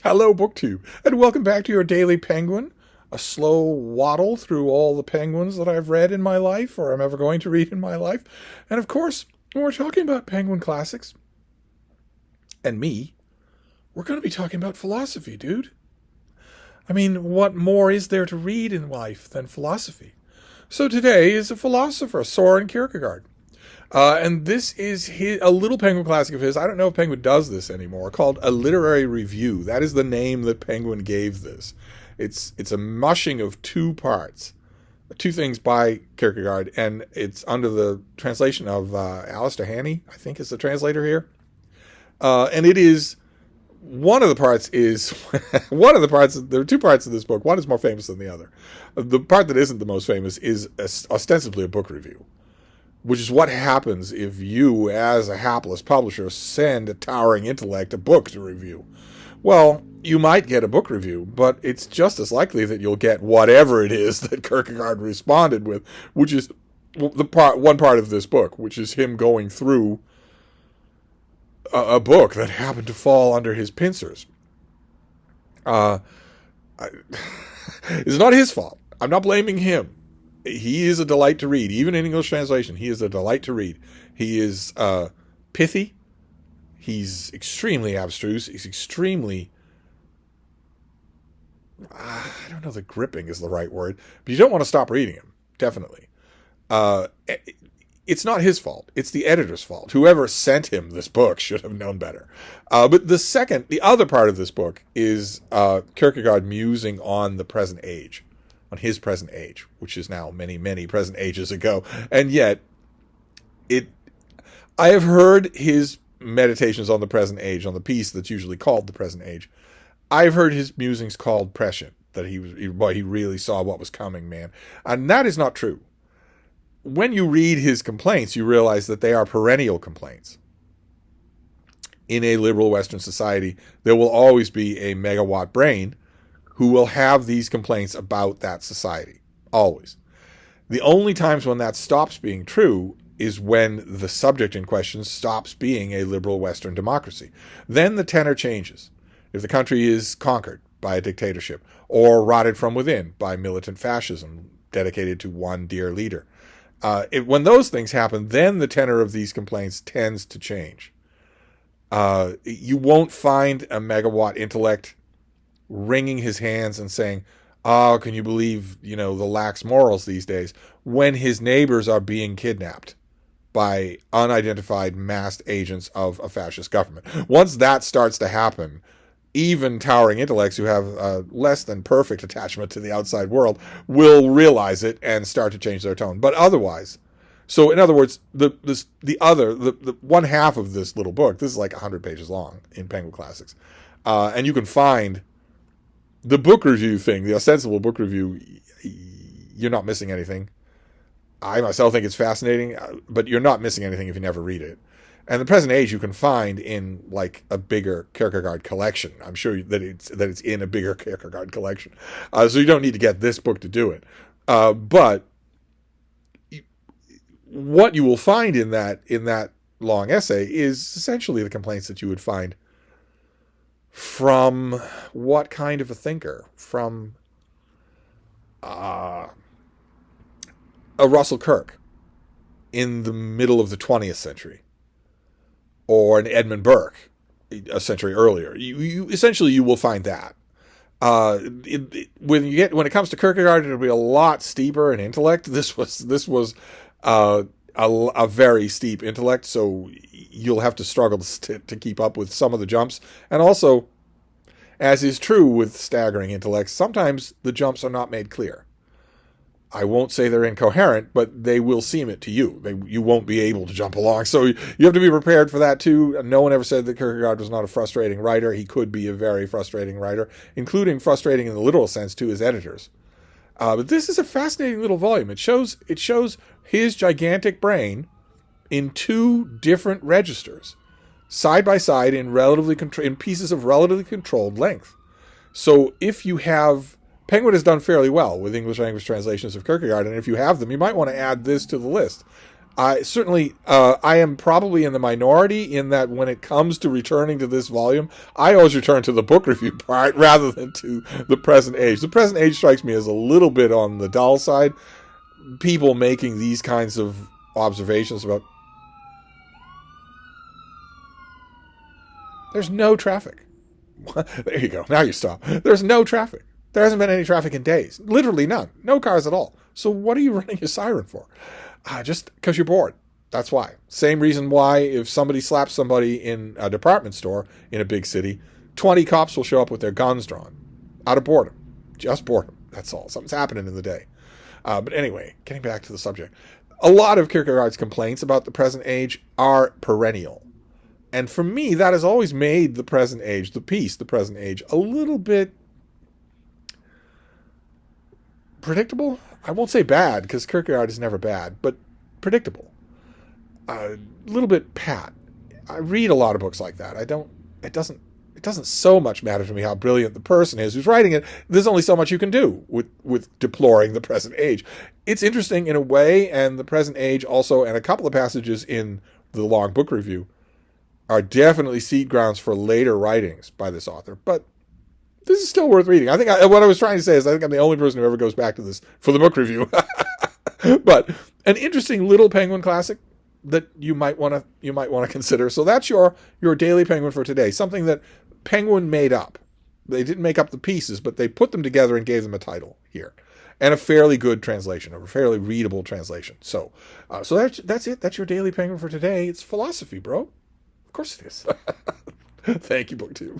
Hello, BookTube, and welcome back to your Daily Penguin, a slow waddle through all the penguins that I've read in my life, or I'm ever going to read in my life. And of course, when we're talking about Penguin classics, and me, we're going to be talking about philosophy, dude. I mean, what more is there to read in life than philosophy? So today is a philosopher, Soren Kierkegaard. And this is a little Penguin classic of his. I don't know if Penguin does this anymore, called A Literary Review. That is the name that Penguin gave this. It's a mushing of two parts, two things by Kierkegaard, and it's under the translation of Alistair Haney, I think is the translator here. And it is, one of the parts is, there are two parts of this book. One is more famous than the other. The part that isn't the most famous is ostensibly a book review, which is what happens if you, as a hapless publisher, send a towering intellect a book to review. Well, you might get a book review, but it's just as likely that you'll get whatever it is that Kierkegaard responded with, which is one part of this book, which is him going through a book that happened to fall under his pincers. It's not his fault. I'm not blaming him. He is a delight to read. Even in English translation, he is a delight to read. He is pithy. He's extremely abstruse. He's extremely, I don't know that gripping is the right word, but you don't want to stop reading him, definitely. It's not his fault. It's the editor's fault. Whoever sent him this book should have known better. But the other part of this book is Kierkegaard musing on the present age. On his present age, which is now many, many present ages ago. And yet, I have heard his meditations on the present age, on the piece that's usually called The Present Age. I've heard his musings called prescient, that he really saw what was coming, man. And that is not true. When you read his complaints, you realize that they are perennial complaints. In a liberal Western society, there will always be a megawatt brain who will have these complaints about that society. Always. The only times when that stops being true is when the subject in question stops being a liberal Western democracy. Then the tenor changes. If the country is conquered by a dictatorship or rotted from within by militant fascism dedicated to one dear leader. When those things happen, then the tenor of these complaints tends to change. You won't find a megawatt intellect wringing his hands and saying, "Oh, can you believe, the lax morals these days," when his neighbors are being kidnapped by unidentified masked agents of a fascist government. Once that starts to happen, even towering intellects who have less than perfect attachment to the outside world will realize it and start to change their tone. But otherwise, so in other words, the one half of this little book, this is like 100 pages long in Penguin Classics, and you can find the book review thing, the ostensible book review. You're not missing anything. I myself think it's fascinating, but you're not missing anything if you never read it. And the present age you can find in like a bigger Kierkegaard collection. I'm sure that it's in a bigger Kierkegaard collection. So you don't need to get this book to do it. But what you will find in that long essay is essentially the complaints that you would find from what kind of a thinker? From a Russell Kirk in the middle of the 20th century, or an Edmund Burke a century earlier. You essentially you will find that. When it comes to Kierkegaard, it'll be a lot steeper in intellect. This was a very steep intellect, so you'll have to struggle to keep up with some of the jumps. And also, as is true with staggering intellects, sometimes the jumps are not made clear. I won't say they're incoherent, but they will seem it to you. You won't be able to jump along. So you have to be prepared for that too. No one ever said that Kierkegaard was not a frustrating writer. He could be a very frustrating writer, including frustrating in the literal sense to his editors. But this is a fascinating little volume. It shows his gigantic brain in two different registers, side by side in pieces of relatively controlled length. So if you have, Penguin has done fairly well with English language translations of Kierkegaard, and if you have them, you might want to add this to the list. I certainly, I am probably in the minority in that when it comes to returning to this volume, I always return to the book review part rather than to the present age. The present age strikes me as a little bit on the dull side. People making these kinds of observations about there's no traffic. There you go. Now you stop. There's no traffic. There hasn't been any traffic in days. Literally none. No cars at all. So what are you running your siren for? Just because you're bored. That's why. Same reason why if somebody slaps somebody in a department store in a big city, 20 cops will show up with their guns drawn. Out of boredom. Just boredom. That's all. Something's happening in the day. But anyway, getting back to the subject. A lot of Kierkegaard's complaints about the present age are perennial. And for me, that has always made the present age, the piece, the present age, a little bit predictable. I won't say bad, because Kierkegaard is never bad, but predictable. A little bit pat. I read a lot of books like that. It doesn't so much matter to me how brilliant the person is who's writing it. There's only so much you can do with deploring the present age. It's interesting in a way, and the present age also, and a couple of passages in the long book review, are definitely seed grounds for later writings by this author. But this is still worth reading. I think what I was trying to say is I think I'm the only person who ever goes back to this for the book review. But an interesting little Penguin classic that you might want to consider. So that's your Daily Penguin for today. Something that Penguin made up. They didn't make up the pieces, but they put them together and gave them a title here. And a fairly good translation, a fairly readable translation. So that's it. That's your Daily Penguin for today. It's philosophy, bro. Of course it is. Thank you, BookTube.